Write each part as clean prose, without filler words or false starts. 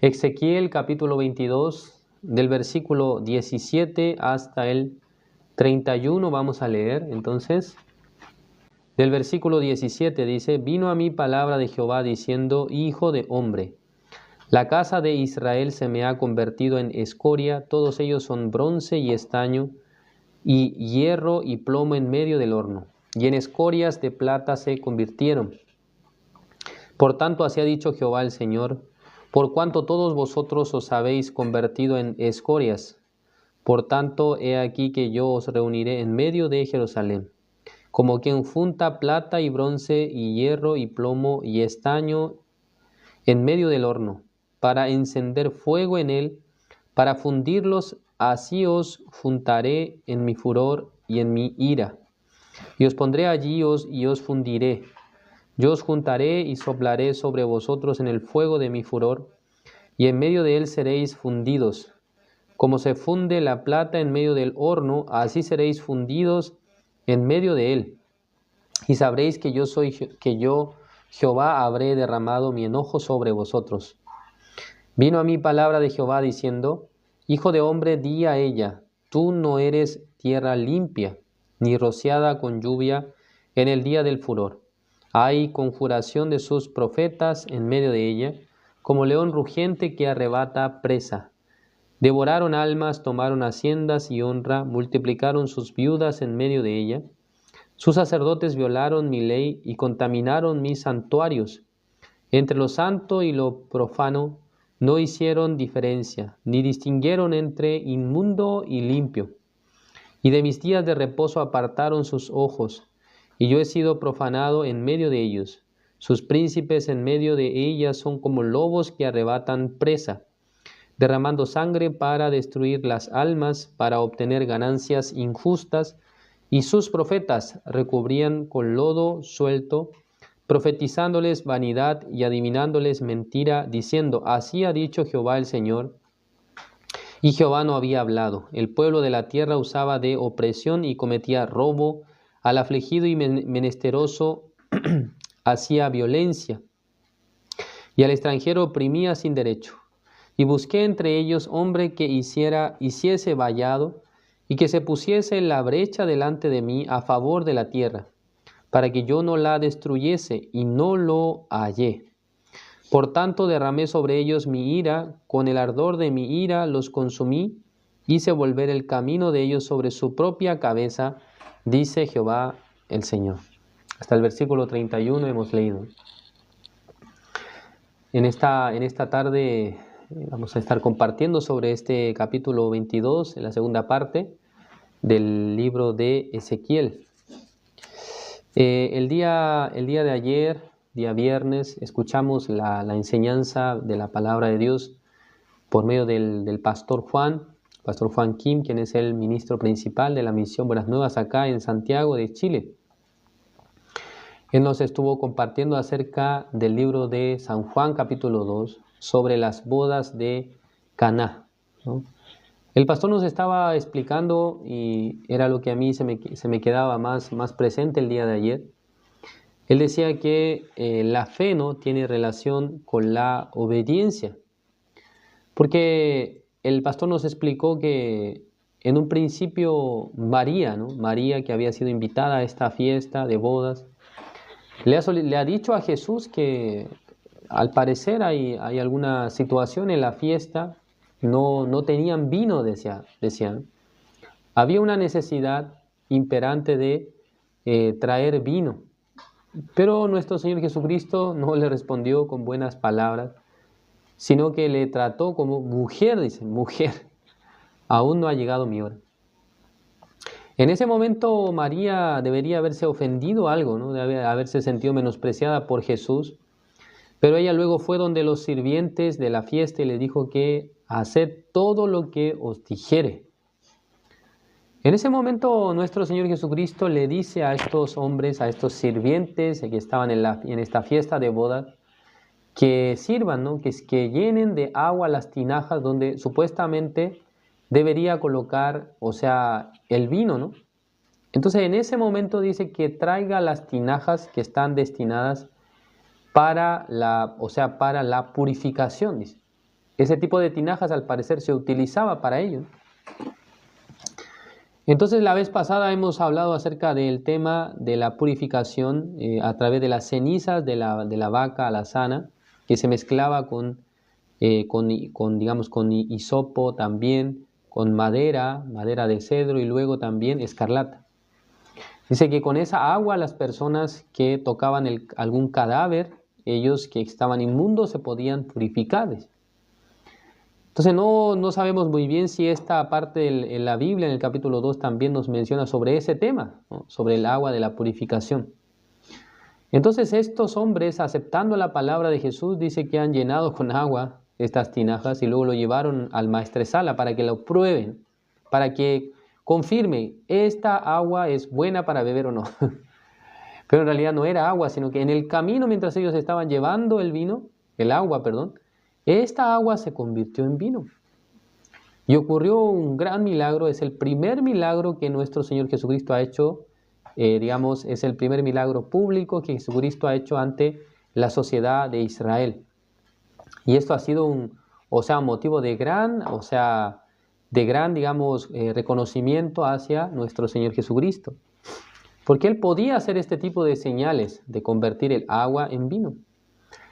Ezequiel capítulo 22, del versículo 17 hasta el 31, vamos a leer. Entonces, del versículo 17 dice: Vino a mí palabra de Jehová diciendo: Hijo de hombre, la casa de Israel se me ha convertido en escoria, todos ellos son bronce y estaño, y hierro y plomo en medio del horno, y en escorias de plata se convirtieron. Por tanto, así ha dicho Jehová el Señor: por cuanto todos vosotros os habéis convertido en escorias, por tanto, he aquí que yo os reuniré en medio de Jerusalén, como quien junta plata y bronce y hierro y plomo y estaño en medio del horno, para encender fuego en él, para fundirlos. Así os juntaré en mi furor y en mi ira, y os pondré allí y os fundiré. Yo os juntaré y soplaré sobre vosotros en el fuego de mi furor, y en medio de él seréis fundidos. Como se funde la plata en medio del horno, así seréis fundidos en medio de él. Y sabréis que yo, Jehová, habré derramado mi enojo sobre vosotros. Vino a mí palabra de Jehová diciendo: Hijo de hombre, di a ella: tú no eres tierra limpia, ni rociada con lluvia en el día del furor. Hay conjuración de sus profetas en medio de ella, como león rugiente que arrebata presa. Devoraron almas, tomaron haciendas y honra, multiplicaron sus viudas en medio de ella. Sus sacerdotes violaron mi ley y contaminaron mis santuarios. Entre lo santo y lo profano no hicieron diferencia, ni distinguieron entre inmundo y limpio. Y de mis días de reposo apartaron sus ojos, y yo he sido profanado en medio de ellos. Sus príncipes en medio de ellas son como lobos que arrebatan presa, derramando sangre para destruir las almas, para obtener ganancias injustas, y sus profetas recubrían con lodo suelto, profetizándoles vanidad y adivinándoles mentira, diciendo: así ha dicho Jehová el Señor. Y Jehová no había hablado. El pueblo de la tierra usaba de opresión y cometía robo, al afligido y menesteroso hacía violencia, y al extranjero oprimía sin derecho. Y busqué entre ellos hombre que hiciese vallado, y que se pusiese en la brecha delante de mí a favor de la tierra, para que yo no la destruyese, y no lo hallé. Por tanto derramé sobre ellos mi ira, con el ardor de mi ira los consumí, hice volver el camino de ellos sobre su propia cabeza, dice Jehová el Señor. Hasta el versículo 31 hemos leído. En esta tarde vamos a estar compartiendo sobre este capítulo 22, en la segunda parte del libro de Ezequiel. El día de ayer, día viernes, escuchamos la enseñanza de la palabra de Dios por medio del pastor Juan Kim, quien es el ministro principal de la misión Buenas Nuevas acá en Santiago de Chile. Él nos estuvo compartiendo acerca del libro de San Juan capítulo 2 sobre las bodas de Caná, ¿no? El pastor nos estaba explicando, y era lo que a mí se me quedaba más presente el día de ayer. Él decía que la fe, ¿no?, tiene relación con la obediencia, porque el pastor nos explicó que en un principio María, ¿no?, María, que había sido invitada a esta fiesta de bodas, le ha dicho a Jesús que al parecer hay alguna situación en la fiesta. No tenían vino, decían. Había una necesidad imperante de traer vino. Pero nuestro Señor Jesucristo no le respondió con buenas palabras, sino que le trató como mujer, dice: mujer, aún no ha llegado mi hora. En ese momento María debería haberse ofendido algo, ¿no?, de haberse sentido menospreciada por Jesús. Pero ella luego fue donde los sirvientes de la fiesta y les dijo que haced todo lo que os dijere. En ese momento nuestro Señor Jesucristo le dice a estos hombres, a estos sirvientes que estaban en esta fiesta de bodas, que sirvan, ¿no?, que llenen de agua las tinajas donde supuestamente debería colocar, o sea, el vino, ¿no? Entonces en ese momento dice que traiga las tinajas que están destinadas para la purificación, dice. ese tipo de tinajas al parecer se utilizaba para ello. Entonces la vez pasada hemos hablado acerca del tema de la purificación a través de las cenizas de la vaca alazana, que se mezclaba digamos, con hisopo también, con madera de cedro y luego también escarlata. Dice que con esa agua las personas que tocaban algún cadáver, ellos que estaban inmundos, se podían purificar. Entonces no sabemos muy bien si esta parte en la Biblia, en el capítulo 2, también nos menciona sobre ese tema, ¿no? Sobre el agua de la purificación. Entonces estos hombres, aceptando la palabra de Jesús, dice que han llenado con agua estas tinajas y luego lo llevaron al maestresala para que lo prueben, para que confirme, esta agua es buena para beber o no. Pero en realidad no era agua, sino que en el camino, mientras ellos estaban llevando el agua, esta agua se convirtió en vino. Y ocurrió un gran milagro, es el primer milagro que nuestro Señor Jesucristo ha hecho, digamos, es el primer milagro público que Jesucristo ha hecho ante la sociedad de Israel. Y esto ha sido un motivo de gran, digamos, reconocimiento hacia nuestro Señor Jesucristo. Porque Él podía hacer este tipo de señales de convertir el agua en vino.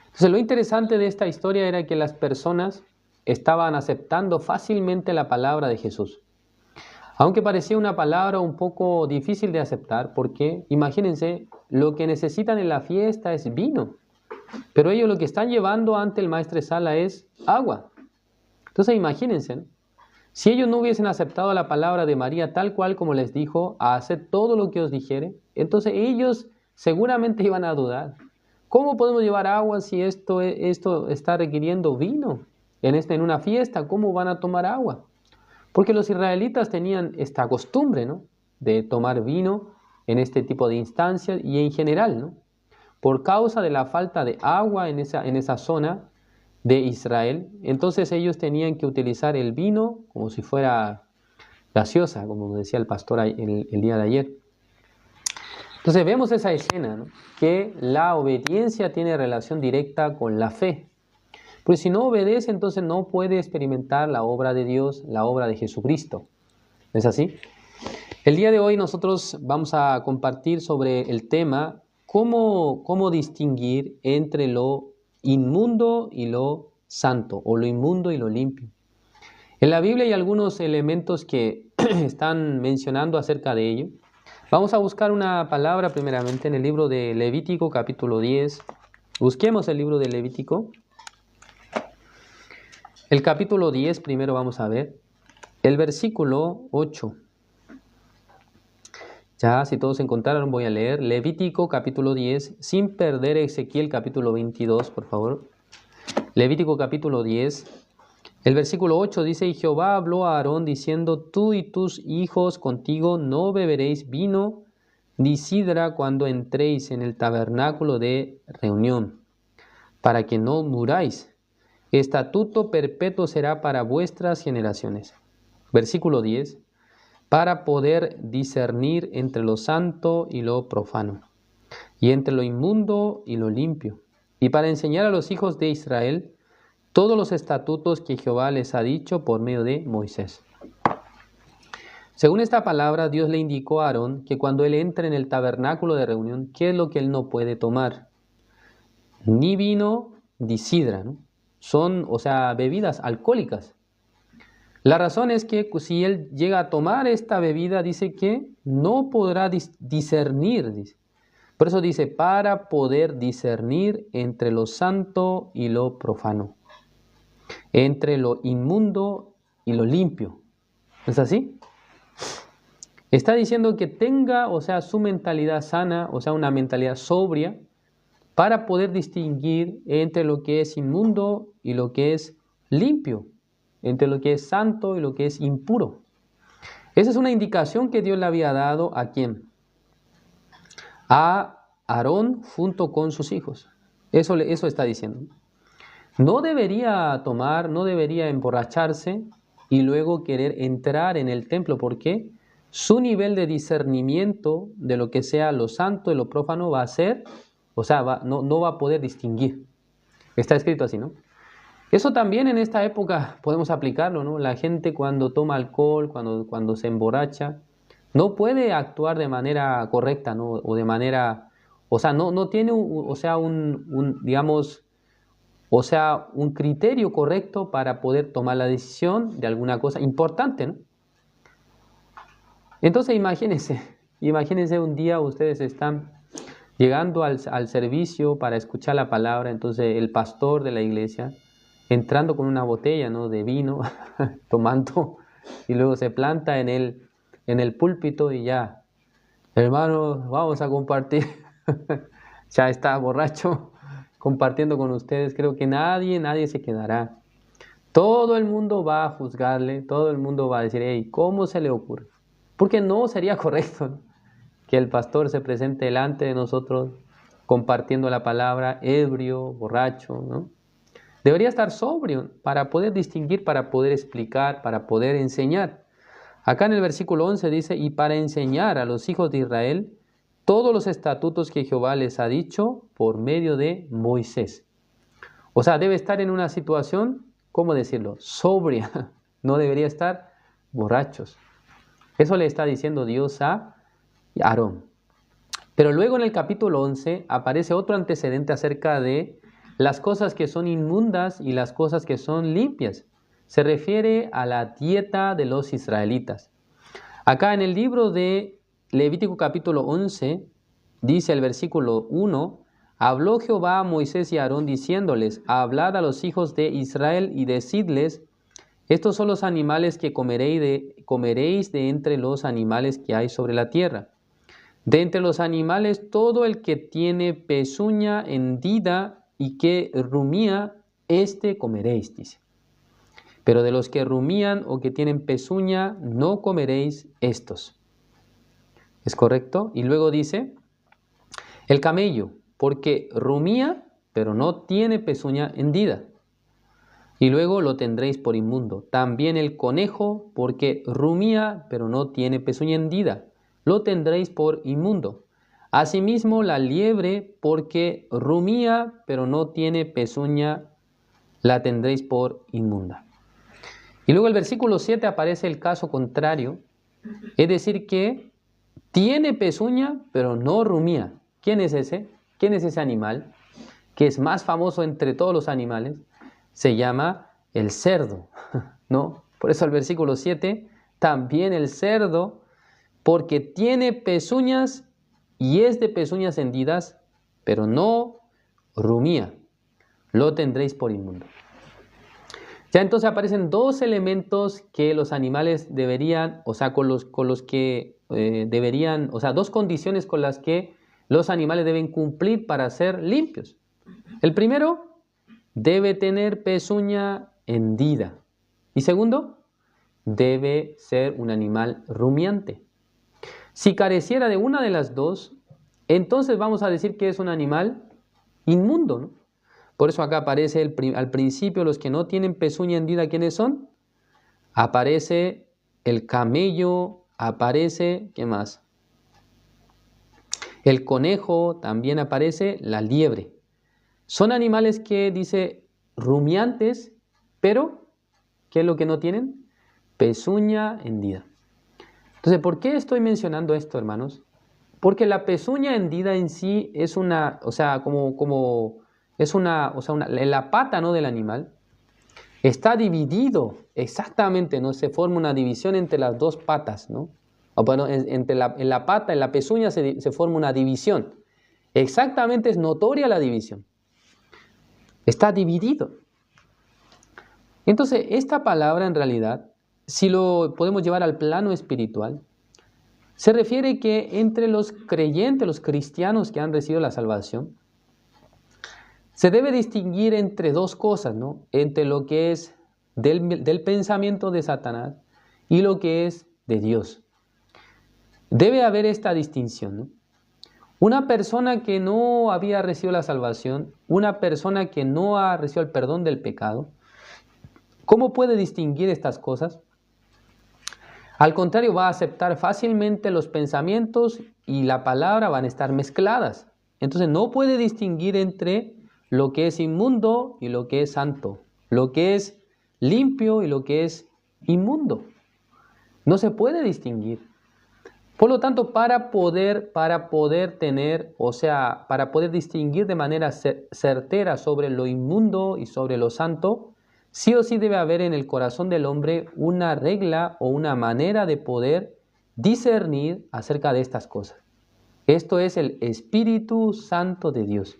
Entonces lo interesante de esta historia era que las personas estaban aceptando fácilmente la palabra de Jesús. Aunque parecía una palabra un poco difícil de aceptar, porque imagínense, lo que necesitan en la fiesta es vino, pero ellos lo que están llevando ante el maestresala es agua. Entonces imagínense, ¿no? Si ellos no hubiesen aceptado la palabra de María tal cual como les dijo, a hacer todo lo que os dijere, entonces ellos seguramente iban a dudar. ¿Cómo podemos llevar agua si esto está requiriendo vino? En una fiesta, ¿cómo van a tomar agua? Porque los israelitas tenían esta costumbre, ¿no?, de tomar vino en este tipo de instancias y en general, ¿no?, por causa de la falta de agua en esa zona de Israel. Entonces ellos tenían que utilizar el vino como si fuera gaseosa, como decía el pastor el día de ayer. Entonces vemos esa escena, ¿no?, que la obediencia tiene relación directa con la fe. Porque si no obedece, entonces no puede experimentar la obra de Dios, la obra de Jesucristo. ¿No es así? El día de hoy nosotros vamos a compartir sobre el tema cómo distinguir entre lo inmundo y lo santo, o lo inmundo y lo limpio. En la Biblia hay algunos elementos que están mencionando acerca de ello. Vamos a buscar una palabra primeramente en el libro de Levítico, capítulo 10. Busquemos el libro de Levítico. El capítulo 10, primero vamos a ver. El versículo 8. Ya, si todos encontraron, voy a leer. Levítico, capítulo 10, sin perder Ezequiel, capítulo 22, por favor. Levítico, capítulo 10. El versículo 8 dice, y Jehová habló a Aarón diciendo, tú y tus hijos contigo no beberéis vino ni sidra cuando entréis en el tabernáculo de reunión, para que no muráis. Estatuto perpetuo será para vuestras generaciones. Versículo 10, para poder discernir entre lo santo y lo profano, y entre lo inmundo y lo limpio, y para enseñar a los hijos de Israel todos los estatutos que Jehová les ha dicho por medio de Moisés. Según esta palabra, Dios le indicó a Aarón que cuando él entre en el tabernáculo de reunión, ¿qué es lo que él no puede tomar? Ni vino ni sidra, ¿no? Son, bebidas alcohólicas. La razón es que si él llega a tomar esta bebida, dice que no podrá discernir, dice. Por eso dice, para poder discernir entre lo santo y lo profano, entre lo inmundo y lo limpio. ¿Es así? Está diciendo que tenga, su mentalidad sana, una mentalidad sobria, para poder distinguir entre lo que es inmundo y lo que es limpio, entre lo que es santo y lo que es impuro. Esa es una indicación que Dios le había dado ¿a quién? A Aarón junto con sus hijos. Eso está diciendo. No debería tomar, no debería emborracharse y luego querer entrar en el templo, porque su nivel de discernimiento de lo que sea lo santo y lo profano va a ser, no va a poder distinguir. Está escrito así, ¿no? Eso también en esta época podemos aplicarlo, ¿no? La gente cuando toma alcohol, cuando se emborracha, no puede actuar de manera correcta, ¿no? O de manera, o sea, no tiene, o sea, digamos, o sea, un criterio correcto para poder tomar la decisión de alguna cosa importante, ¿no? Entonces imagínense un día ustedes están llegando al servicio para escuchar la palabra, entonces el pastor de la iglesia entrando con una botella, ¿no?, de vino, tomando, y luego se planta en el púlpito y ya, hermanos, vamos a compartir, ya está borracho, compartiendo con ustedes. Creo que nadie se quedará. Todo el mundo va a juzgarle, todo el mundo va a decir, hey, ¿cómo se le ocurre? Porque no sería correcto, ¿no?, que el pastor se presente delante de nosotros compartiendo la palabra, ebrio, borracho, ¿no? Debería estar sobrio para poder distinguir, para poder explicar, para poder enseñar. Acá en el versículo 11 dice, y para enseñar a los hijos de Israel todos los estatutos que Jehová les ha dicho por medio de Moisés. O sea, debe estar en una situación, ¿cómo decirlo?, sobria. No debería estar borrachos. Eso le está diciendo Dios a Aarón. Pero luego en el capítulo 11 aparece otro antecedente acerca de las cosas que son inmundas y las cosas que son limpias. Se refiere a la dieta de los israelitas. Acá en el libro de Levítico capítulo 11, dice el versículo 1, habló Jehová a Moisés y a Aarón diciéndoles, hablad a los hijos de Israel y decidles, estos son los animales que comeréis de entre los animales que hay sobre la tierra. De entre los animales, todo el que tiene pezuña hendida y que rumía, este comeréis, dice. Pero de los que rumían o que tienen pezuña, no comeréis estos. ¿Es correcto? Y luego dice, el camello, porque rumía, pero no tiene pezuña hendida. Y luego lo tendréis por inmundo. También el conejo, porque rumía, pero no tiene pezuña hendida. Lo tendréis por inmundo. Asimismo la liebre, porque rumía, pero no tiene pezuña, la tendréis por inmunda. Y luego el versículo 7 aparece el caso contrario, es decir que tiene pezuña, pero no rumía. ¿Quién es ese? ¿Quién es ese animal? Que es más famoso entre todos los animales. Se llama el cerdo, ¿no? Por eso el versículo 7, también el cerdo, porque tiene pezuñas y es de pezuñas hendidas, pero no rumía, lo tendréis por inmundo. Ya entonces aparecen dos elementos que los animales deberían, o sea, con los que deberían, o sea, dos condiciones con las que los animales deben cumplir para ser limpios. El primero, debe tener pezuña hendida. Y segundo, debe ser un animal rumiante. Si careciera de una de las dos, entonces vamos a decir que es un animal inmundo, ¿no? Por eso acá aparece al principio los que no tienen pezuña hendida, ¿quiénes son? Aparece el camello, aparece, ¿qué más? El conejo, también aparece la liebre. Son animales que dice rumiantes, pero ¿qué es lo que no tienen? Pezuña hendida. Entonces, ¿por qué estoy mencionando esto, hermanos? Porque la pezuña hendida en sí es una, o sea, la pata, ¿no?, del animal está dividido exactamente, ¿no? Se forma una división entre las dos patas, ¿no? O bueno, en la pata, en la pezuña se forma una división. Exactamente, es notoria la división. Está dividido. Entonces, esta palabra en realidad, si lo podemos llevar al plano espiritual, se refiere que entre los creyentes, los cristianos que han recibido la salvación, se debe distinguir entre dos cosas, ¿no? Entre lo que es del pensamiento de Satanás y lo que es de Dios. Debe haber esta distinción, ¿no? Una persona que no había recibido la salvación, una persona que no ha recibido el perdón del pecado, ¿cómo puede distinguir estas cosas? Al contrario, va a aceptar fácilmente los pensamientos y la palabra van a estar mezcladas. Entonces no puede distinguir entre lo que es inmundo y lo que es santo, lo que es limpio y lo que es inmundo. No se puede distinguir. Por lo tanto, para poder tener, o sea, para poder distinguir de manera certera sobre lo inmundo y sobre lo santo, sí o sí debe haber en el corazón del hombre una regla o una manera de poder discernir acerca de estas cosas. Esto es el Espíritu Santo de Dios.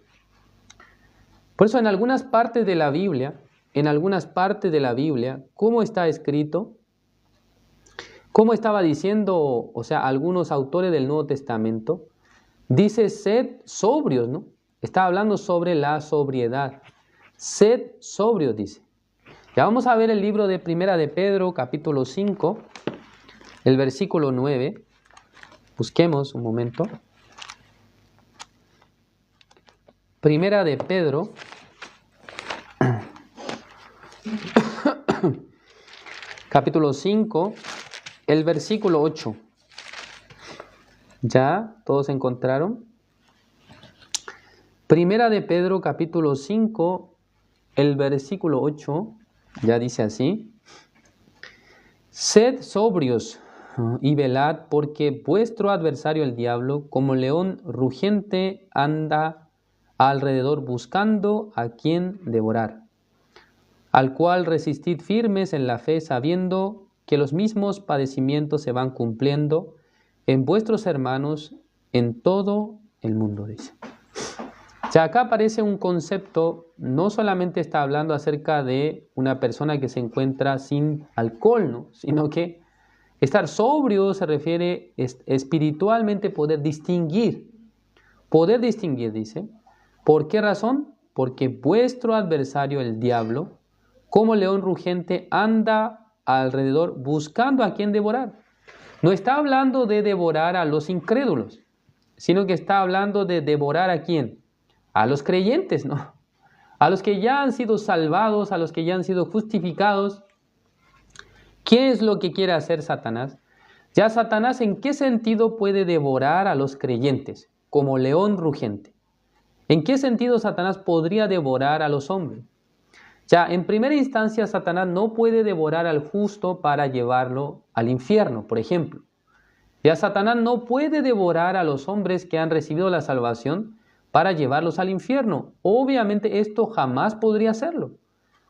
Por eso en algunas partes de la Biblia, ¿cómo está escrito? ¿Cómo estaba diciendo, o sea, algunos autores del Nuevo Testamento? Dice, sed sobrios, ¿no? Está hablando sobre la sobriedad. Sed sobrios, dice. Ya vamos a ver el libro de Primera de Pedro, capítulo 5, el versículo 9. Busquemos un momento. Primera de Pedro, capítulo 5, el versículo 8. ¿Ya? ¿Todos encontraron? Primera de Pedro, capítulo 5, el versículo 8, ya dice así. Sed sobrios y velad, porque vuestro adversario el diablo, como león rugiente, anda alrededor buscando a quien devorar, al cual resistid firmes en la fe, sabiendo que los mismos padecimientos se van cumpliendo en vuestros hermanos en todo el mundo, dice. Ya acá aparece un concepto, no solamente está hablando acerca de una persona que se encuentra sin alcohol, ¿no? Sino que estar sobrio se refiere espiritualmente poder distinguir, dice. ¿Por qué razón? Porque vuestro adversario, el diablo, como león rugiente, anda alrededor buscando a quien devorar. No está hablando de devorar a los incrédulos, sino que está hablando de devorar ¿a quién? A los creyentes, ¿no? A los que ya han sido salvados, a los que ya han sido justificados. ¿Qué es lo que quiere hacer Satanás? Ya Satanás, ¿en qué sentido puede devorar a los creyentes? Como león rugiente. ¿En qué sentido Satanás podría devorar a los hombres? Ya, en primera instancia, Satanás no puede devorar al justo para llevarlo al infierno, por ejemplo. Ya Satanás no puede devorar a los hombres que han recibido la salvación para llevarlos al infierno. Obviamente esto jamás podría hacerlo,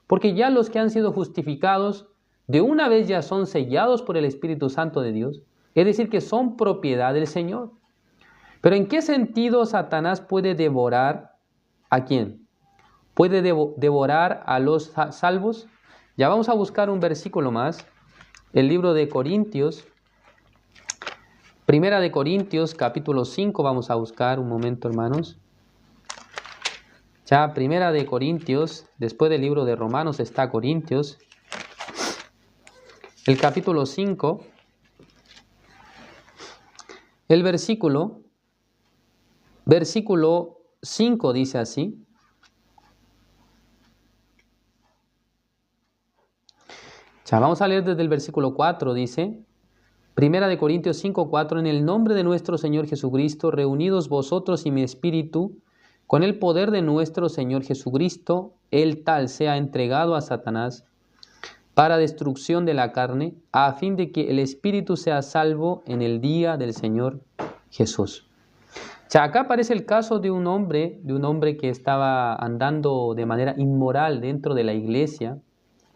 porque ya los que han sido justificados de una vez ya son sellados por el Espíritu Santo de Dios, es decir, que son propiedad del Señor. Pero ¿en qué sentido Satanás puede devorar a quién? ¿Puede devorar a los salvos? Ya vamos a buscar un versículo más. El libro de Corintios, Primera de Corintios, capítulo 5, vamos a buscar un momento, hermanos. Ya, Primera de Corintios, después del libro de Romanos está Corintios. El capítulo 5, el versículo 5 dice así. Ya, vamos a leer desde el versículo 4, dice, Primera de Corintios 5, 4, en el nombre de nuestro Señor Jesucristo, reunidos vosotros y mi espíritu, con el poder de nuestro Señor Jesucristo, el tal sea entregado a Satanás para destrucción de la carne, a fin de que el espíritu sea salvo en el día del Señor Jesús. Ya, acá aparece el caso de un hombre que estaba andando de manera inmoral dentro de la iglesia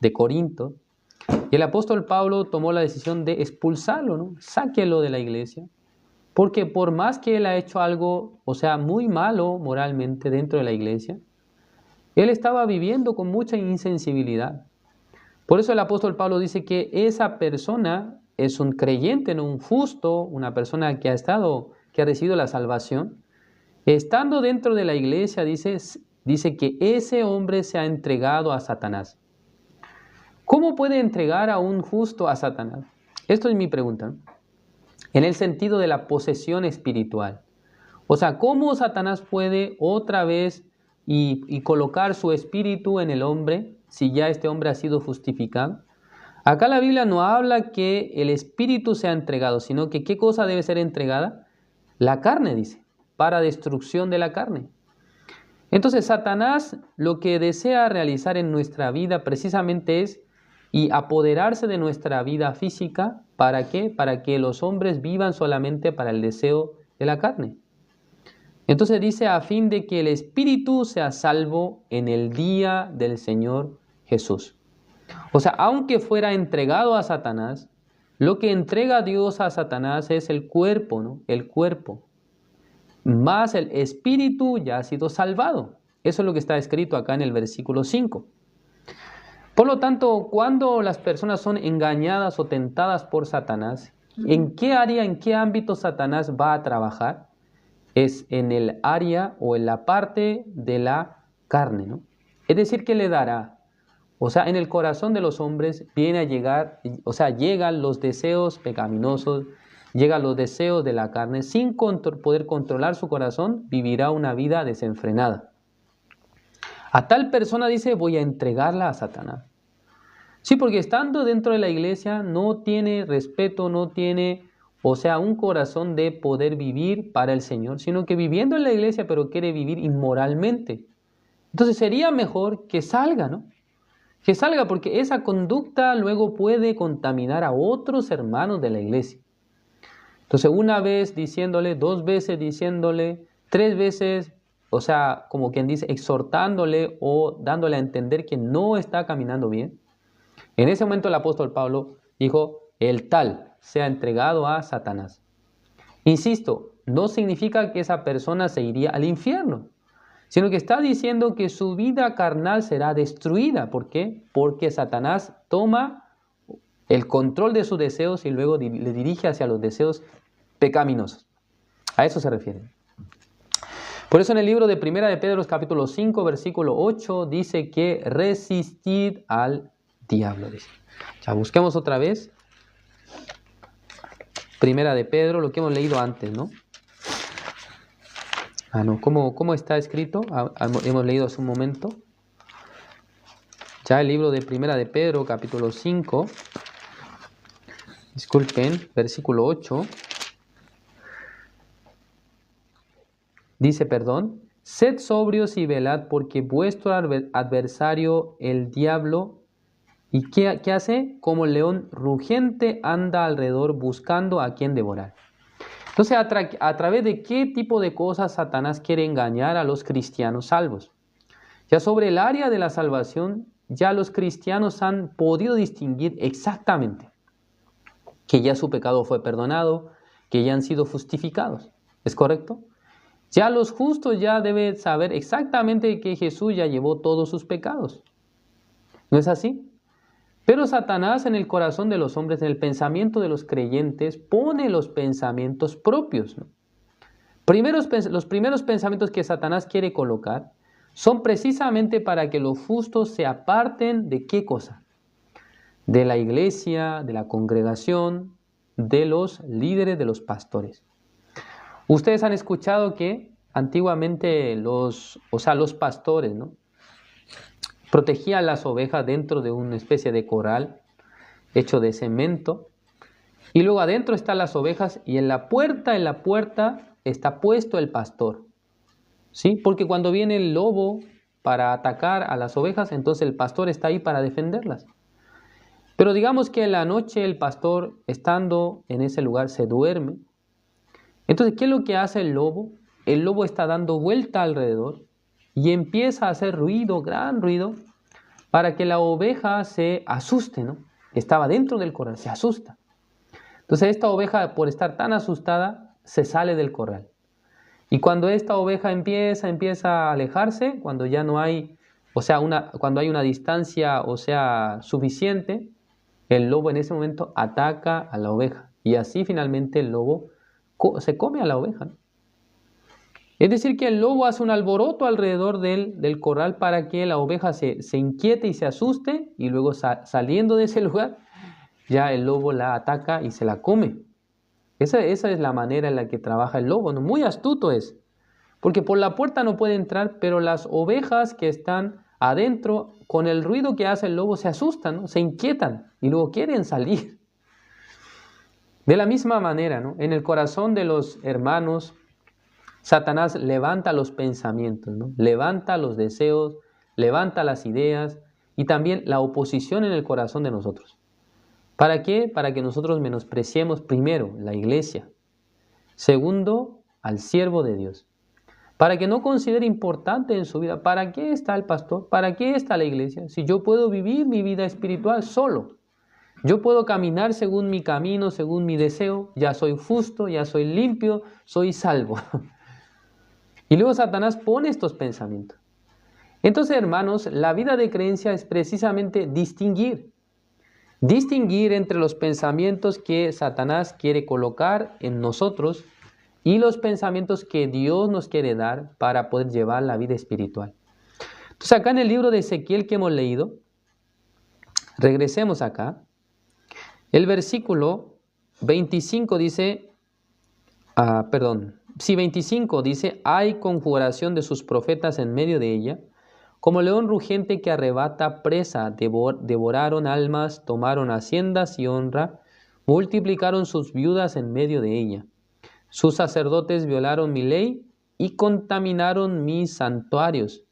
de Corinto. Y el apóstol Pablo tomó la decisión de expulsarlo, ¿no? Sáquelo de la iglesia, porque por más que él ha hecho algo, o sea, muy malo moralmente dentro de la iglesia, él estaba viviendo con mucha insensibilidad. Por eso el apóstol Pablo dice que esa persona es un creyente, no un justo, una persona que ha recibido la salvación. Estando dentro de la iglesia, dice que ese hombre se ha entregado a Satanás. ¿Cómo puede entregar a un justo a Satanás? Esto es mi pregunta, ¿no? En el sentido de la posesión espiritual. O sea, ¿cómo Satanás puede otra vez y colocar su espíritu en el hombre si ya este hombre ha sido justificado? Acá la Biblia no habla que el espíritu sea entregado, sino que ¿qué cosa debe ser entregada? La carne, dice, para destrucción de la carne. Entonces, Satanás lo que desea realizar en nuestra vida precisamente es y apoderarse de nuestra vida física. ¿Para qué? Para que los hombres vivan solamente para el deseo de la carne. Entonces dice, a fin de que el espíritu sea salvo en el día del Señor Jesús. O sea, aunque fuera entregado a Satanás, lo que entrega Dios a Satanás es el cuerpo, ¿no? El cuerpo. Más el espíritu ya ha sido salvado. Eso es lo que está escrito acá en el versículo 5. Por lo tanto, cuando las personas son engañadas o tentadas por Satanás, ¿en qué área, en qué ámbito Satanás va a trabajar? Es en el área o en la parte de la carne, ¿no? Es decir, que le dará, o sea, en el corazón de los hombres viene a llegar, o sea, llegan los deseos pecaminosos, llegan los deseos de la carne, sin poder controlar su corazón, vivirá una vida desenfrenada. A tal persona dice, voy a entregarla a Satanás. Sí, porque estando dentro de la iglesia no tiene respeto, no tiene, o sea, un corazón de poder vivir para el Señor, sino que viviendo en la iglesia, pero quiere vivir inmoralmente. Entonces sería mejor que salga, ¿no? Que salga, porque esa conducta luego puede contaminar a otros hermanos de la iglesia. Entonces, una vez diciéndole, 2 veces diciéndole, 3 veces, o sea, como quien dice, exhortándole o dándole a entender que no está caminando bien. En ese momento el apóstol Pablo dijo, el tal sea entregado a Satanás. Insisto, no significa que esa persona se iría al infierno, sino que está diciendo que su vida carnal será destruida. ¿Por qué? Porque Satanás toma el control de sus deseos y luego le dirige hacia los deseos pecaminosos. A eso se refiere. Por eso en el libro de Primera de Pedro, capítulo 5, versículo 8, dice que resistid al diablo. Dice. Ya busquemos otra vez. Primera de Pedro, lo que hemos leído antes, ¿no? No, ¿cómo está escrito? Hemos leído hace un momento. Ya el libro de Primera de Pedro, capítulo 5. Disculpen, versículo 8. Dice, sed sobrios y velad, porque vuestro adversario, el diablo, ¿y qué hace? Como león rugiente anda alrededor buscando a quien devorar. Entonces, ¿a través de qué tipo de cosas Satanás quiere engañar a los cristianos salvos? Ya sobre el área de la salvación, ya los cristianos han podido distinguir exactamente que ya su pecado fue perdonado, que ya han sido justificados. ¿Es correcto? Ya los justos ya deben saber exactamente que Jesús ya llevó todos sus pecados. ¿No es así? Pero Satanás en el corazón de los hombres, en el pensamiento de los creyentes, pone los pensamientos propios, ¿no? Los primeros pensamientos que Satanás quiere colocar son precisamente para que los justos se aparten ¿de qué cosa? De la iglesia, de la congregación, de los líderes, de los pastores. Ustedes han escuchado que antiguamente los pastores, ¿no?, protegían las ovejas dentro de una especie de corral hecho de cemento, y luego adentro están las ovejas y en la puerta está puesto el pastor, ¿sí? Porque cuando viene el lobo para atacar a las ovejas, entonces el pastor está ahí para defenderlas. Pero digamos que en la noche el pastor, estando en ese lugar, se duerme. Entonces, ¿qué es lo que hace el lobo? El lobo está dando vuelta alrededor y empieza a hacer ruido, gran ruido, para que la oveja se asuste, ¿no? Estaba dentro del corral, se asusta. Entonces esta oveja, por estar tan asustada, se sale del corral. Y cuando esta oveja empieza a alejarse, cuando ya no hay, cuando hay una distancia, suficiente, el lobo en ese momento ataca a la oveja. Y así finalmente el lobo se come a la oveja, ¿no? Es decir, que el lobo hace un alboroto alrededor del corral para que la oveja se inquiete y se asuste, y luego saliendo de ese lugar, ya el lobo la ataca y se la come. Esa es la manera en la que trabaja el lobo, ¿no? Muy astuto es, porque por la puerta no puede entrar, pero las ovejas que están adentro, con el ruido que hace el lobo, se asustan, ¿no? Se inquietan y luego quieren salir. De la misma manera, ¿no?, en el corazón de los hermanos Satanás levanta los pensamientos, ¿no? Levanta los deseos, levanta las ideas y también la oposición en el corazón de nosotros. ¿Para qué? Para que nosotros menospreciemos primero la iglesia, segundo al siervo de Dios, para que no considere importante en su vida. ¿Para qué está el pastor? ¿Para qué está la iglesia? Si yo puedo vivir mi vida espiritual solo, yo puedo caminar según mi camino, según mi deseo, ya soy justo, ya soy limpio, soy salvo. Y luego Satanás pone estos pensamientos. Entonces, hermanos, la vida de creencia es precisamente distinguir entre los pensamientos que Satanás quiere colocar en nosotros y los pensamientos que Dios nos quiere dar para poder llevar la vida espiritual. Entonces, acá en el libro de Ezequiel que hemos leído, regresemos acá, el versículo 25 dice, 25 dice, hay conjuración de sus profetas en medio de ella, como león rugente que arrebata presa, devoraron almas, tomaron haciendas y honra, multiplicaron sus viudas en medio de ella. Sus sacerdotes violaron mi ley y contaminaron mis santuarios.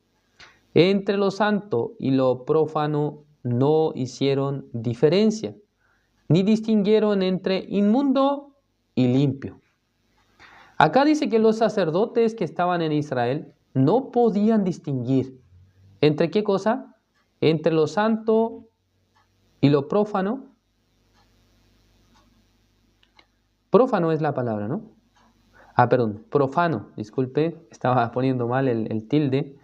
Entre lo santo y lo profano no hicieron diferencia, ni distinguieron entre inmundo y limpio. Acá dice que los sacerdotes que estaban en Israel no podían distinguir ¿entre qué cosa? Entre lo santo y lo profano. Prófano es la palabra, ¿no? Profano, disculpe, estaba poniendo mal el tilde.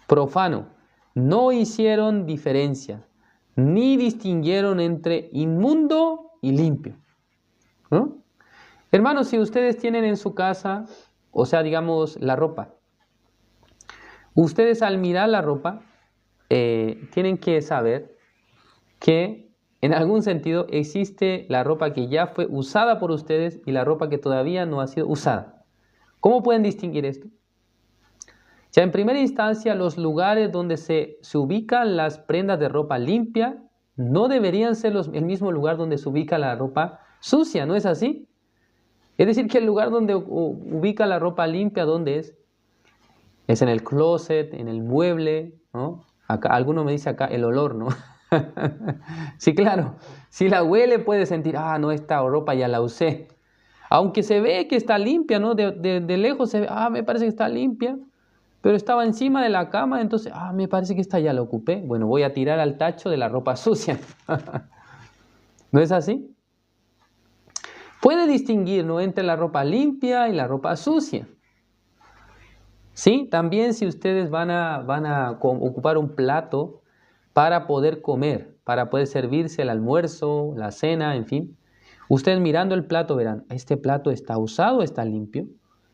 Profano. No hicieron diferencia, ni distinguieron entre inmundo y limpio, ¿no? Hermanos, si ustedes tienen en su casa, o sea, digamos, la ropa, ustedes al mirar la ropa, tienen que saber que en algún sentido existe la ropa que ya fue usada por ustedes y la ropa que todavía no ha sido usada. ¿Cómo pueden distinguir esto? Ya en primera instancia, los lugares donde se ubican las prendas de ropa limpia no deberían ser el mismo lugar donde se ubica la ropa sucia, ¿no es así? Es decir, que el lugar donde ubica la ropa limpia, ¿dónde es? Es en el closet, en el mueble, ¿no? Acá, alguno me dice acá el olor, ¿no? Sí, claro. Si la huele puede sentir, no, esta ropa ya la usé. Aunque se ve que está limpia, ¿no? De lejos se ve, me parece que está limpia. Pero estaba encima de la cama, entonces, me parece que esta ya la ocupé. Bueno, voy a tirar al tacho de la ropa sucia. ¿No es así? Puede distinguir, ¿no?, entre la ropa limpia y la ropa sucia. Sí, también si ustedes van a ocupar un plato para poder comer, para poder servirse el almuerzo, la cena, en fin. Ustedes mirando el plato verán, ¿este plato está usado o está limpio?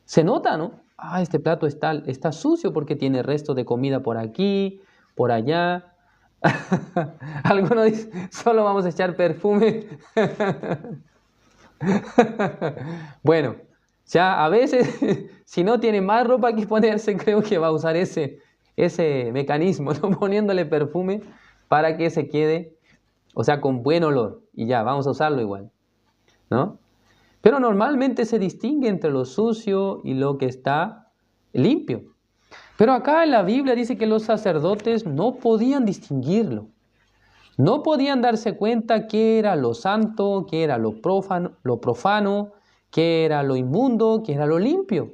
Se nota, ¿no? Este plato está sucio porque tiene restos de comida por aquí, por allá. Algunos dicen, solo vamos a echar perfume. Bueno, ya a veces, si no tiene más ropa que ponerse, creo que va a usar ese mecanismo, ¿no? Poniéndole perfume para que se quede, o sea, con buen olor. Y ya, vamos a usarlo igual, ¿no? Pero normalmente se distingue entre lo sucio y lo que está limpio. Pero acá en la Biblia dice que los sacerdotes no podían distinguirlo. No podían darse cuenta qué era lo santo, qué era lo profano, qué era lo inmundo, qué era lo limpio.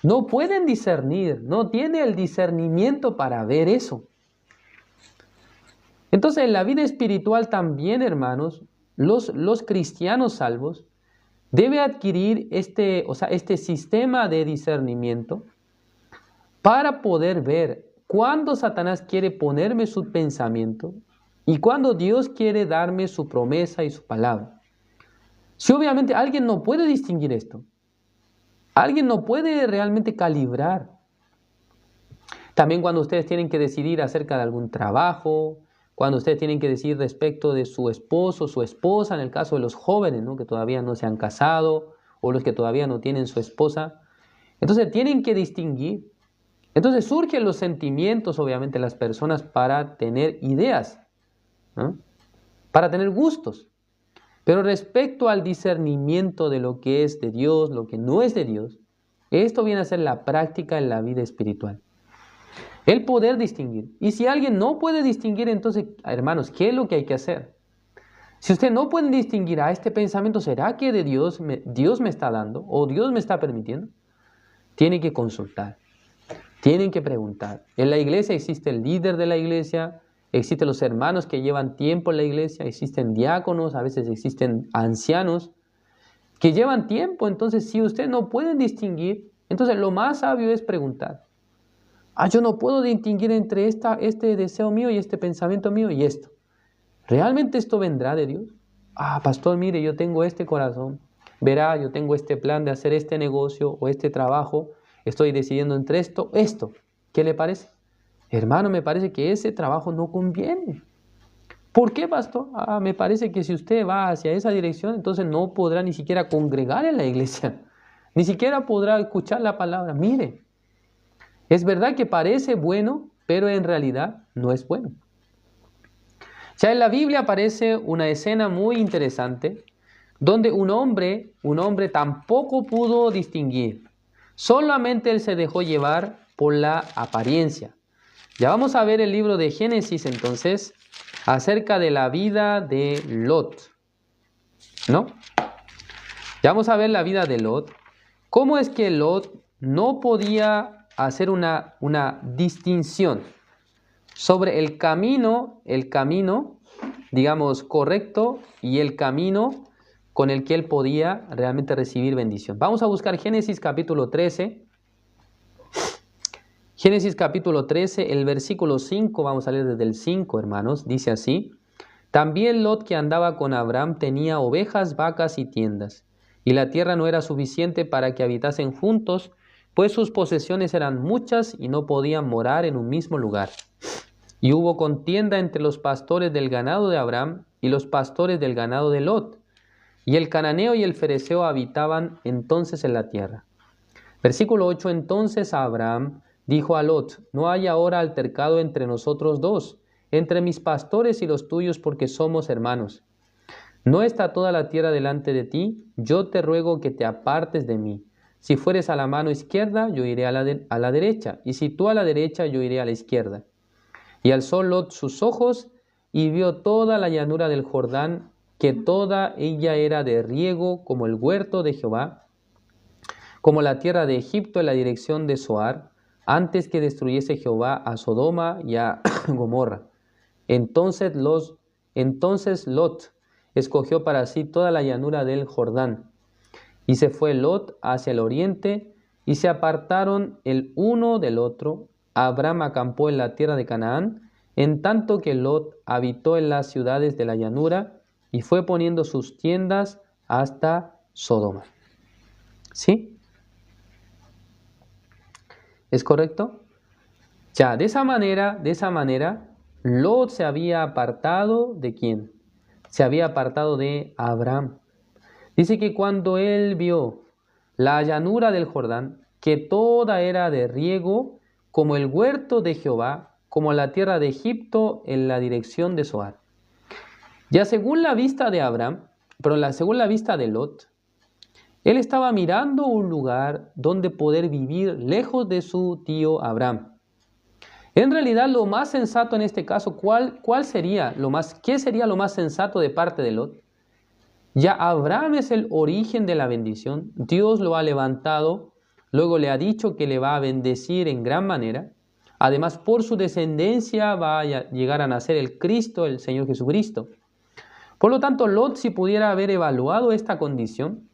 No pueden discernir, no tienen el discernimiento para ver eso. Entonces, en la vida espiritual también, hermanos, los cristianos salvos deben adquirir este sistema de discernimiento para poder ver cuándo Satanás quiere ponerme su pensamiento y cuándo Dios quiere darme su promesa y su palabra. Si obviamente alguien no puede distinguir esto, alguien no puede realmente calibrar. También cuando ustedes tienen que decidir acerca de algún trabajo, cuando ustedes tienen que decidir respecto de su esposo, su esposa, en el caso de los jóvenes, ¿no?, que todavía no se han casado o los que todavía no tienen su esposa, entonces tienen que distinguir. Entonces surgen los sentimientos, obviamente, de las personas para tener ideas, ¿no?, para tener gustos. Pero respecto al discernimiento de lo que es de Dios, lo que no es de Dios, Esto viene a ser la práctica en la vida espiritual. El poder distinguir. Y si alguien no puede distinguir, entonces, hermanos, ¿qué es lo que hay que hacer? Si usted no puede distinguir a este pensamiento, ¿será que de Dios me está dando o Dios me está permitiendo? Tiene que consultar, tienen que preguntar. En la iglesia existe el líder de la iglesia, existen los hermanos que llevan tiempo en la iglesia, existen diáconos, a veces existen ancianos que llevan tiempo. Entonces, si usted no puede distinguir, entonces lo más sabio es preguntar. Yo no puedo distinguir entre este deseo mío y este pensamiento mío y esto. ¿Realmente esto vendrá de Dios? Pastor, mire, yo tengo este corazón. Verá, yo tengo este plan de hacer este negocio o este trabajo. Estoy decidiendo entre esto. ¿Qué le parece? Hermano, me parece que ese trabajo no conviene. ¿Por qué, pastor? Me parece que si usted va hacia esa dirección, entonces no podrá ni siquiera congregar en la iglesia. Ni siquiera podrá escuchar la palabra. Mire, es verdad que parece bueno, pero en realidad no es bueno. Ya en la Biblia aparece una escena muy interesante donde un hombre tampoco pudo distinguir. Solamente él se dejó llevar por la apariencia. Ya vamos a ver el libro de Génesis entonces acerca de la vida de Lot. ¿No? Ya vamos a ver la vida de Lot. ¿Cómo es que Lot no podía hacer una distinción sobre el camino, digamos, correcto y el camino con el que él podía realmente recibir bendición? Vamos a buscar Génesis capítulo 13. Génesis capítulo 13, el versículo 5, vamos a leer desde el 5, hermanos, dice así: También Lot, que andaba con Abraham, tenía ovejas, vacas y tiendas, y la tierra no era suficiente para que habitasen juntos, pues sus posesiones eran muchas y no podían morar en un mismo lugar. Y hubo contienda entre los pastores del ganado de Abraham y los pastores del ganado de Lot, y el cananeo y el fereceo habitaban entonces en la tierra. Versículo 8, entonces Abraham dijo a Lot: No hay ahora altercado entre nosotros dos, entre mis pastores y los tuyos, porque somos hermanos. ¿No está toda la tierra delante de ti? Yo te ruego que te apartes de mí. Si fueres a la mano izquierda, yo iré a la derecha, y si tú a la derecha, yo iré a la izquierda. Y alzó Lot sus ojos y vio toda la llanura del Jordán, que toda ella era de riego, como el huerto de Jehová, como la tierra de Egipto en la dirección de Zoar, antes que destruyese Jehová a Sodoma y a Gomorra. Entonces Lot escogió para sí toda la llanura del Jordán. Y se fue Lot hacia el oriente, y se apartaron el uno del otro. Abraham acampó en la tierra de Canaán, en tanto que Lot habitó en las ciudades de la llanura, y fue poniendo sus tiendas hasta Sodoma. ¿Sí? ¿Es correcto? Ya, de esa manera, Lot se había apartado ¿de quién? Se había apartado de Abraham. Dice que cuando él vio la llanura del Jordán, que toda era de riego, como el huerto de Jehová, como la tierra de Egipto en la dirección de Zoar. Ya según la vista de Abraham, según la vista de Lot, él estaba mirando un lugar donde poder vivir lejos de su tío Abraham. En realidad, lo más sensato en este caso, ¿qué sería lo más sensato de parte de Lot? Ya Abraham es el origen de la bendición. Dios lo ha levantado, luego le ha dicho que le va a bendecir en gran manera. Además, por su descendencia va a llegar a nacer el Cristo, el Señor Jesucristo. Por lo tanto, Lot, si pudiera haber evaluado esta condición,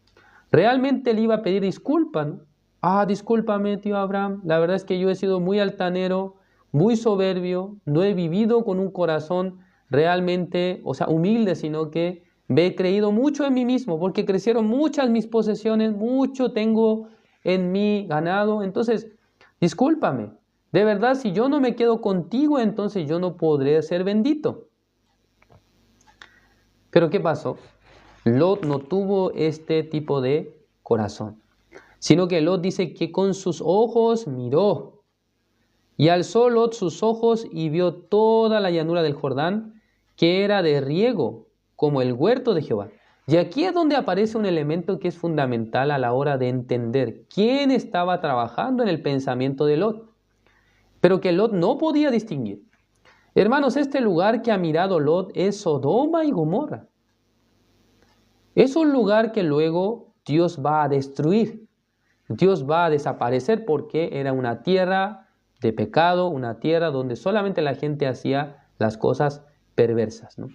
realmente le iba a pedir disculpas, ¿no? Discúlpame, tío Abraham, la verdad es que yo he sido muy altanero, muy soberbio, no he vivido con un corazón realmente, humilde, sino que me he creído mucho en mí mismo, porque crecieron muchas mis posesiones, mucho tengo en mi ganado, entonces, discúlpame, de verdad, si yo no me quedo contigo, entonces yo no podré ser bendito. Pero ¿qué pasó? Lot no tuvo este tipo de corazón, sino que Lot dice que con sus ojos miró. Y alzó Lot sus ojos y vio toda la llanura del Jordán, que era de riego, como el huerto de Jehová. Y aquí es donde aparece un elemento que es fundamental a la hora de entender quién estaba trabajando en el pensamiento de Lot, pero que Lot no podía distinguir. Hermanos, este lugar que ha mirado Lot es Sodoma y Gomorra. Es un lugar que luego Dios va a destruir. Dios va a desaparecer porque era una tierra de pecado, una tierra donde solamente la gente hacía las cosas perversas, ¿no?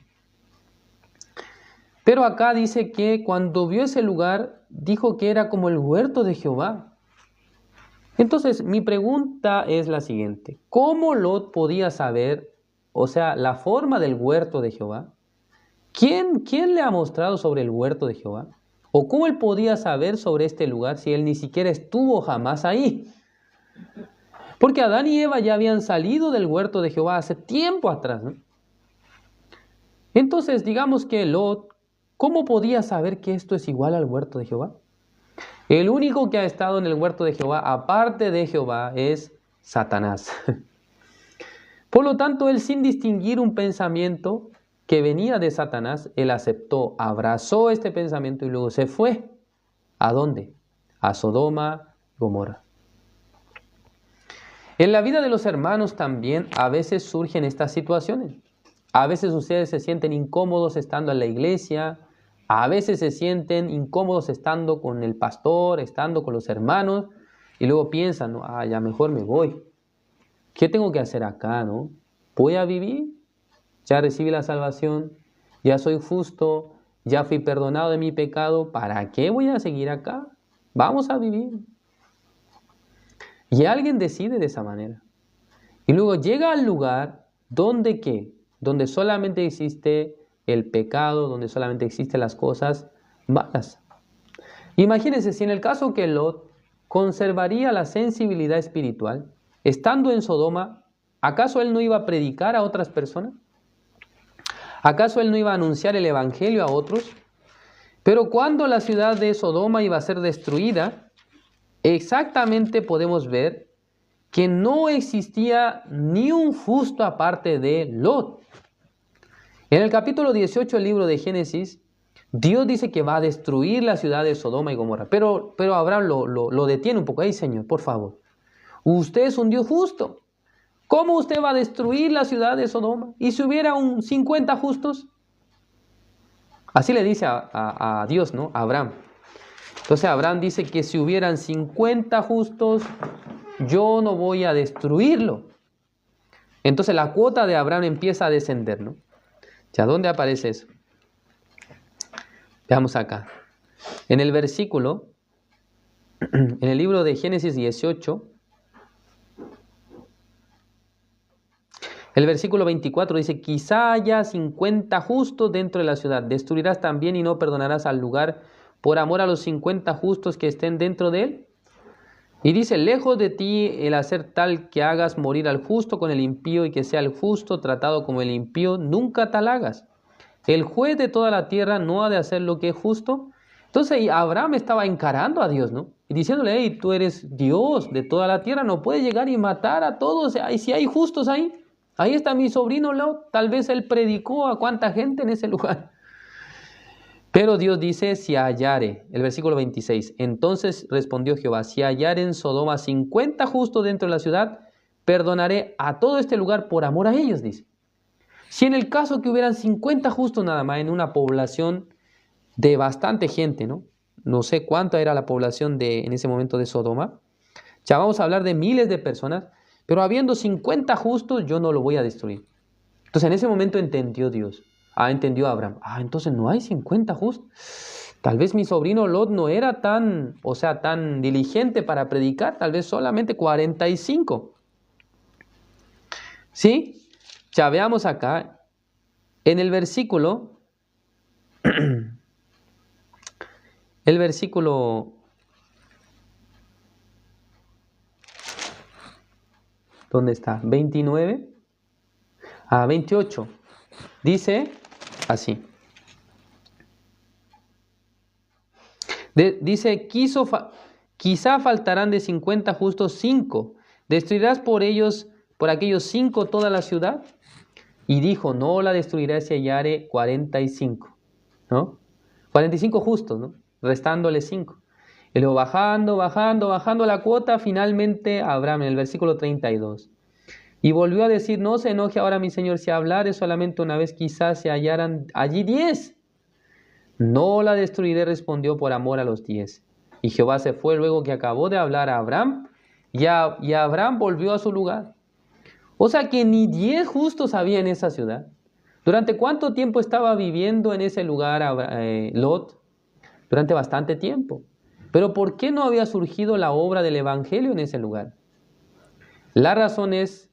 Pero acá dice que cuando vio ese lugar, dijo que era como el huerto de Jehová. Entonces, mi pregunta es la siguiente. ¿Cómo Lot podía saber, o sea, la forma del huerto de Jehová? ¿Quién le ha mostrado sobre el huerto de Jehová? ¿O cómo él podía saber sobre este lugar si él ni siquiera estuvo jamás ahí? Porque Adán y Eva ya habían salido del huerto de Jehová hace tiempo atrás, ¿no? Entonces, digamos que Lot, ¿cómo podía saber que esto es igual al huerto de Jehová? El único que ha estado en el huerto de Jehová, aparte de Jehová, es Satanás. Por lo tanto, él, sin distinguir un pensamiento que venía de Satanás, él aceptó, abrazó este pensamiento y luego se fue. ¿A dónde? A Sodoma y Gomorra. En la vida de los hermanos también a veces surgen estas situaciones. A veces ustedes se sienten incómodos estando en la iglesia, a veces se sienten incómodos estando con el pastor, estando con los hermanos, y luego piensan, ¿no? Ya mejor me voy. ¿Qué tengo que hacer acá, no? ¿Voy a vivir? Ya recibí la salvación, ya soy justo, ya fui perdonado de mi pecado, ¿para qué voy a seguir acá? Vamos a vivir. Y alguien decide de esa manera. Y luego llega al lugar donde ¿qué? Donde solamente existe el pecado, donde solamente existen las cosas malas. Imagínense si en el caso que Lot conservaría la sensibilidad espiritual, estando en Sodoma, ¿acaso él no iba a predicar a otras personas? ¿Acaso él no iba a anunciar el evangelio a otros? Pero cuando la ciudad de Sodoma iba a ser destruida, exactamente podemos ver que no existía ni un justo aparte de Lot. En el capítulo 18 del libro de Génesis, Dios dice que va a destruir la ciudad de Sodoma y Gomorra. Pero Abraham lo detiene un poco. ¡Ay, Señor, por favor! Usted es un Dios justo. ¿Cómo usted va a destruir la ciudad de Sodoma? ¿Y si hubiera 50 justos? Así le dice a Dios, ¿no? A Abraham. Entonces Abraham dice que si hubieran 50 justos, yo no voy a destruirlo. Entonces la cuota de Abraham empieza a descender, ¿no? ¿Ya dónde aparece eso? Veamos acá. En el versículo, en el libro de Génesis 18, el versículo 24 dice, quizá haya 50 justos dentro de la ciudad. Destruirás también y no perdonarás al lugar por amor a los 50 justos que estén dentro de él. Y dice, lejos de ti el hacer tal que hagas morir al justo con el impío y que sea el justo tratado como el impío, nunca tal hagas. El juez de toda la tierra no ha de hacer lo que es justo. Entonces Abraham estaba encarando a Dios, ¿no? Y diciéndole, hey, tú eres Dios de toda la tierra, no puedes llegar y matar a todos. Si hay justos ahí, ahí está mi sobrino Lot, tal vez él predicó a cuánta gente en ese lugar. Pero Dios dice, si hallare, el versículo 26, entonces respondió Jehová, si hallare en Sodoma 50 justos dentro de la ciudad, perdonaré a todo este lugar por amor a ellos, dice. Si en el caso que hubieran 50 justos nada más en una población de bastante gente, ¿no? No sé cuánta era la población en ese momento de Sodoma. Ya vamos a hablar de miles de personas, pero habiendo 50 justos, yo no lo voy a destruir. Entonces en ese momento entendió Dios. Entendió Abraham. Entonces no hay 50 justos. Tal vez mi sobrino Lot no era tan diligente para predicar, tal vez solamente 45. ¿Sí? Ya veamos acá, en el versículo, ¿dónde está? 29, 28, dice así. Dice, quizá faltarán de 50 justos 5. ¿Destruirás por aquellos 5 toda la ciudad? Y dijo, no la destruirá si hallare 45. ¿No? 45 justos, ¿no? Restándole 5. Y luego bajando la cuota, finalmente Abraham, en el versículo 32. Y volvió a decir, no se enoje ahora mi señor si hablare solamente una vez, quizás se hallaran allí 10. No la destruiré, respondió, por amor a los 10. Y Jehová se fue luego que acabó de hablar a Abraham, y Abraham volvió a su lugar. O sea que ni 10 justos había en esa ciudad. ¿Durante cuánto tiempo estaba viviendo en ese lugar Lot? Durante bastante tiempo. Pero ¿por qué no había surgido la obra del evangelio en ese lugar? La razón es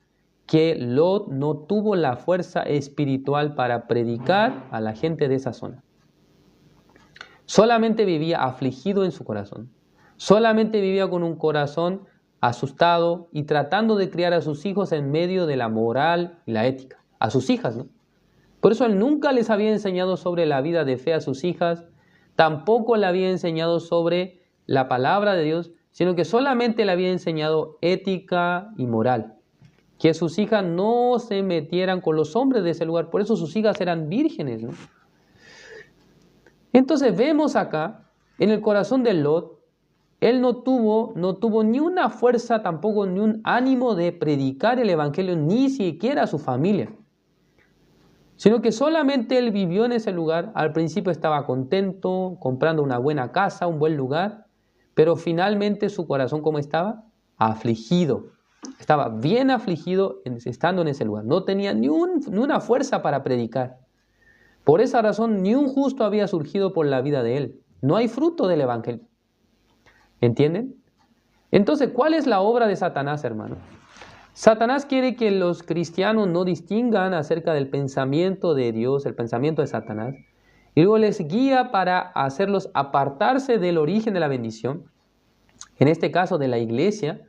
que Lot no tuvo la fuerza espiritual para predicar a la gente de esa zona. Solamente vivía afligido en su corazón. Solamente vivía con un corazón asustado y tratando de criar a sus hijos en medio de la moral y la ética. A sus hijas, ¿no? Por eso él nunca les había enseñado sobre la vida de fe a sus hijas, tampoco le había enseñado sobre la palabra de Dios, sino que solamente le había enseñado ética y moral. Que sus hijas no se metieran con los hombres de ese lugar, por eso sus hijas eran vírgenes, ¿no? Entonces vemos acá, en el corazón de Lot, él no tuvo ni una fuerza, tampoco ni un ánimo de predicar el evangelio, ni siquiera a su familia. Sino que solamente él vivió en ese lugar. Al principio estaba contento, comprando una buena casa, un buen lugar, pero finalmente su corazón, ¿cómo estaba? Afligido. Estaba bien afligido estando en ese lugar. No tenía ni una fuerza para predicar. Por esa razón, ni un justo había surgido por la vida de él. No hay fruto del evangelio. ¿Entienden? Entonces, ¿cuál es la obra de Satanás, hermano? Satanás quiere que los cristianos no distingan acerca del pensamiento de Dios, el pensamiento de Satanás, y luego les guía para hacerlos apartarse del origen de la bendición, en este caso de la iglesia,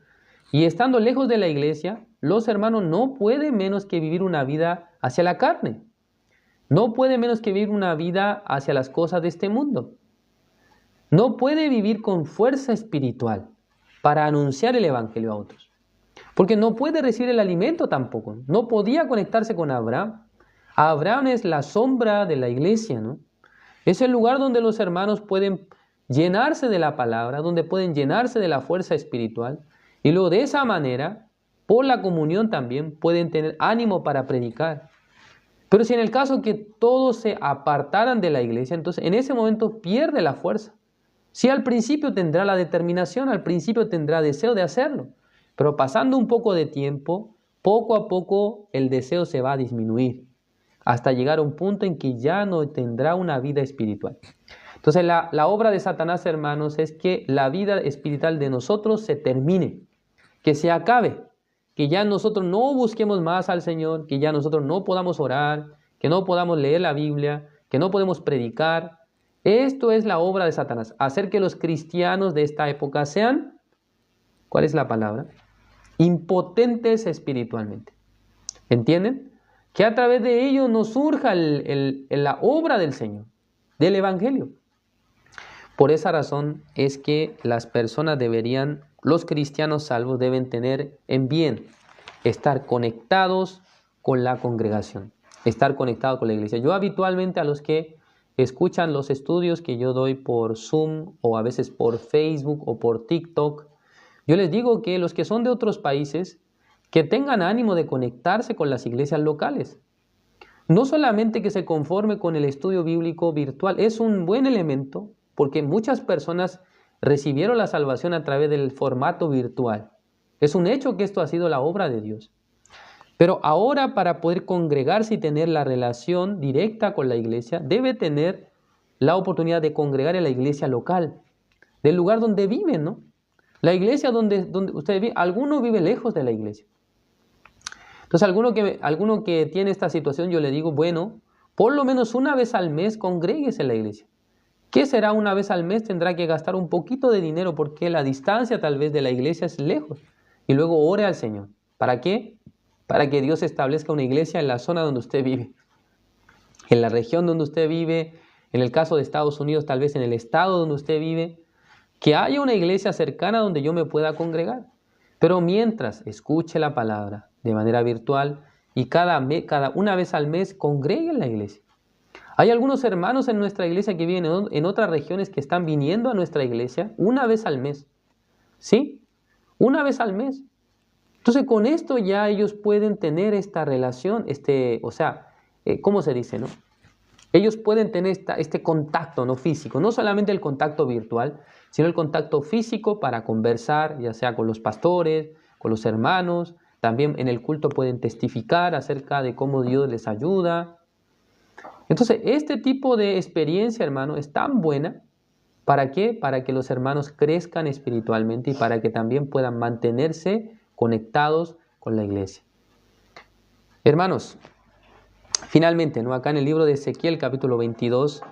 y estando lejos de la iglesia, los hermanos no pueden menos que vivir una vida hacia la carne, no puede menos que vivir una vida hacia las cosas de este mundo, no puede vivir con fuerza espiritual para anunciar el evangelio a otros. Porque no puede recibir el alimento tampoco. No podía conectarse con Abraham. Abraham es la sombra de la iglesia, ¿no? Es el lugar donde los hermanos pueden llenarse de la palabra, donde pueden llenarse de la fuerza espiritual. Y luego de esa manera, por la comunión también, pueden tener ánimo para predicar. Pero si en el caso que todos se apartaran de la iglesia, entonces en ese momento pierde la fuerza. Si al principio tendrá la determinación, al principio tendrá deseo de hacerlo. Pero pasando un poco de tiempo, poco a poco el deseo se va a disminuir, hasta llegar a un punto en que ya no tendrá una vida espiritual. Entonces la obra de Satanás, hermanos, es que la vida espiritual de nosotros se termine, que se acabe, que ya nosotros no busquemos más al Señor, que ya nosotros no podamos orar, que no podamos leer la Biblia, que no podemos predicar. Esto es la obra de Satanás, hacer que los cristianos de esta época sean, ¿cuál es la palabra? Impotentes espiritualmente. ¿Entienden? Que a través de ellos no surja la obra del Señor, del Evangelio. Por esa razón es que las personas deberían, los cristianos salvos deben tener en bien, estar conectados con la congregación, estar conectados con la iglesia. Yo habitualmente a los que escuchan los estudios que yo doy por Zoom o a veces por Facebook o por TikTok, yo les digo que los que son de otros países, que tengan ánimo de conectarse con las iglesias locales. No solamente que se conforme con el estudio bíblico virtual, es un buen elemento porque muchas personas recibieron la salvación a través del formato virtual. Es un hecho que esto ha sido la obra de Dios. Pero ahora para poder congregarse y tener la relación directa con la iglesia, debe tener la oportunidad de congregar en la iglesia local, del lugar donde viven, ¿no? La iglesia donde usted vive, alguno vive lejos de la iglesia. Entonces, alguno que tiene esta situación, yo le digo, bueno, por lo menos una vez al mes congréguese en la iglesia. ¿Qué será una vez al mes? Tendrá que gastar un poquito de dinero porque la distancia tal vez de la iglesia es lejos. Y luego ore al Señor. ¿Para qué? Para que Dios establezca una iglesia en la zona donde usted vive. En la región donde usted vive, en el caso de Estados Unidos, tal vez en el estado donde usted vive, que haya una iglesia cercana donde yo me pueda congregar. Pero mientras escuche la palabra de manera virtual y cada una vez al mes congregue en la iglesia. Hay algunos hermanos en nuestra iglesia que viven en otras regiones que están viniendo a nuestra iglesia una vez al mes. ¿Sí? Una vez al mes. Entonces con esto ya ellos pueden tener esta relación, ¿cómo se dice, no? Ellos pueden tener este contacto, ¿no? Físico, no solamente el contacto virtual, sino el contacto físico para conversar, ya sea con los pastores, con los hermanos. También en el culto pueden testificar acerca de cómo Dios les ayuda. Entonces, este tipo de experiencia, hermano, es tan buena. ¿Para qué? Para que los hermanos crezcan espiritualmente y para que también puedan mantenerse conectados con la iglesia. Hermanos, finalmente, ¿no? Acá en el libro de Ezequiel, capítulo 22,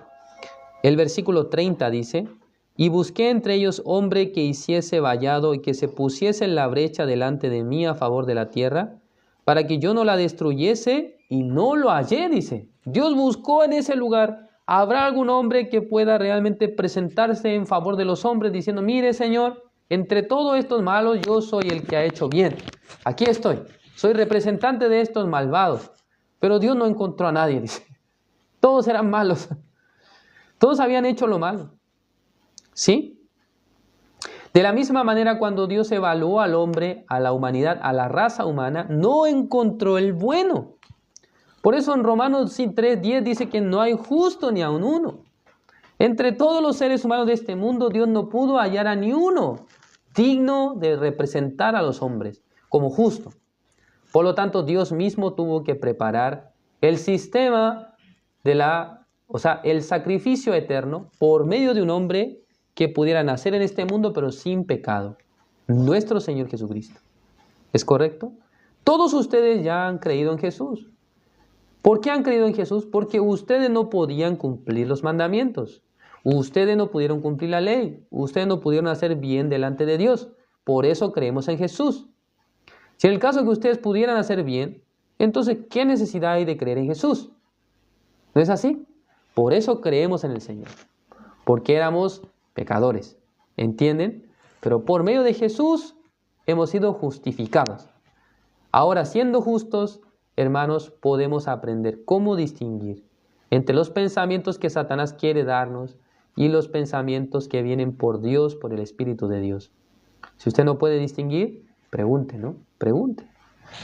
el versículo 30 dice: y busqué entre ellos hombre que hiciese vallado y que se pusiese en la brecha delante de mí a favor de la tierra, para que yo no la destruyese, y no lo hallé, dice. Dios buscó en ese lugar. ¿Habrá algún hombre que pueda realmente presentarse en favor de los hombres diciendo: mire, Señor, entre todos estos malos yo soy el que ha hecho bien? Aquí estoy, soy representante de estos malvados. Pero Dios no encontró a nadie, dice. Todos eran malos. Todos habían hecho lo malo. ¿Sí? De la misma manera, cuando Dios evaluó al hombre, a la humanidad, a la raza humana, no encontró el bueno. Por eso en Romanos 3:10 dice que no hay justo ni aun uno. Entre todos los seres humanos de este mundo, Dios no pudo hallar a ni uno digno de representar a los hombres como justo. Por lo tanto, Dios mismo tuvo que preparar el sistema el sacrificio eterno por medio de un hombre que pudiera nacer en este mundo, pero sin pecado. Nuestro Señor Jesucristo. ¿Es correcto? Todos ustedes ya han creído en Jesús. ¿Por qué han creído en Jesús? Porque ustedes no podían cumplir los mandamientos. Ustedes no pudieron cumplir la ley. Ustedes no pudieron hacer bien delante de Dios. Por eso creemos en Jesús. Si en el caso que ustedes pudieran hacer bien, entonces, ¿qué necesidad hay de creer en Jesús? ¿No es así? Por eso creemos en el Señor. Porque éramos pecadores. ¿Entienden? Pero por medio de Jesús hemos sido justificados. Ahora, siendo justos, hermanos, podemos aprender cómo distinguir entre los pensamientos que Satanás quiere darnos y los pensamientos que vienen por Dios, por el Espíritu de Dios. Si usted no puede distinguir, pregunte, ¿no? Pregunte.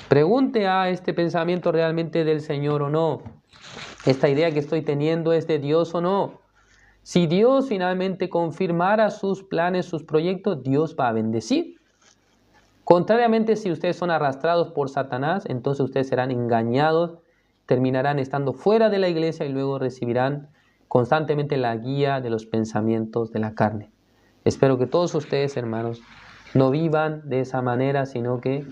Pregunte a este pensamiento realmente del Señor o no. ¿Esta idea que estoy teniendo es de Dios o no? Si Dios finalmente confirmara sus planes, sus proyectos, Dios va a bendecir. Contrariamente, si ustedes son arrastrados por Satanás, entonces ustedes serán engañados, terminarán estando fuera de la iglesia y luego recibirán constantemente la guía de los pensamientos de la carne. Espero que todos ustedes, hermanos, no vivan de esa manera, sino que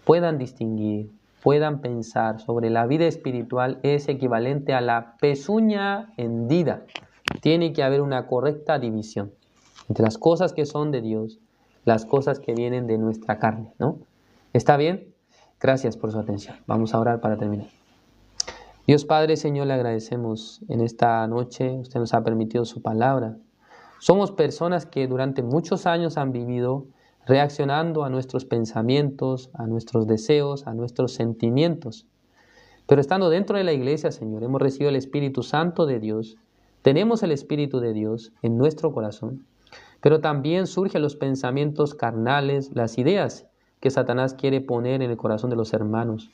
puedan distinguir, puedan pensar sobre la vida espiritual. Es equivalente a la pezuña hendida. Tiene que haber una correcta división entre las cosas que son de Dios, las cosas que vienen de nuestra carne, ¿no? ¿Está bien? Gracias por su atención. Vamos a orar para terminar. Dios Padre, Señor, le agradecemos en esta noche. Usted nos ha permitido su palabra. Somos personas que durante muchos años han vivido reaccionando a nuestros pensamientos, a nuestros deseos, a nuestros sentimientos. Pero estando dentro de la iglesia, Señor, hemos recibido el Espíritu Santo de Dios. Tenemos el Espíritu de Dios en nuestro corazón. Pero también surgen los pensamientos carnales, las ideas que Satanás quiere poner en el corazón de los hermanos.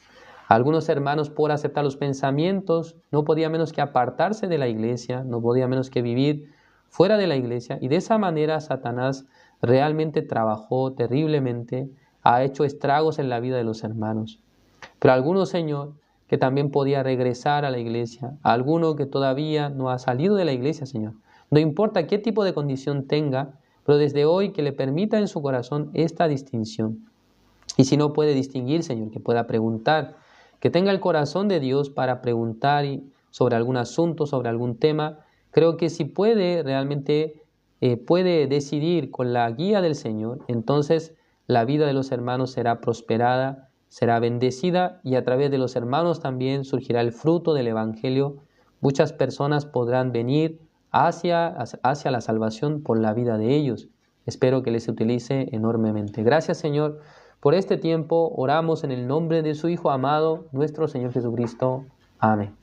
Algunos hermanos, por aceptar los pensamientos, no podían menos que apartarse de la iglesia, no podían menos que vivir fuera de la iglesia. Y de esa manera Satanás realmente trabajó terriblemente, ha hecho estragos en la vida de los hermanos. Pero algunos, Señor, que también podía regresar a la iglesia, alguno que todavía no ha salido de la iglesia, Señor. No importa qué tipo de condición tenga, pero desde hoy que le permita en su corazón esta distinción. Y si no puede distinguir, Señor, que pueda preguntar, que tenga el corazón de Dios para preguntar sobre algún asunto, sobre algún tema. Creo que si puede realmente puede decidir con la guía del Señor, entonces la vida de los hermanos será prosperada, será bendecida y a través de los hermanos también surgirá el fruto del Evangelio. Muchas personas podrán venir hacia la salvación por la vida de ellos. Espero que les utilice enormemente. Gracias, Señor, por este tiempo. Oramos en el nombre de su Hijo amado, nuestro Señor Jesucristo. Amén.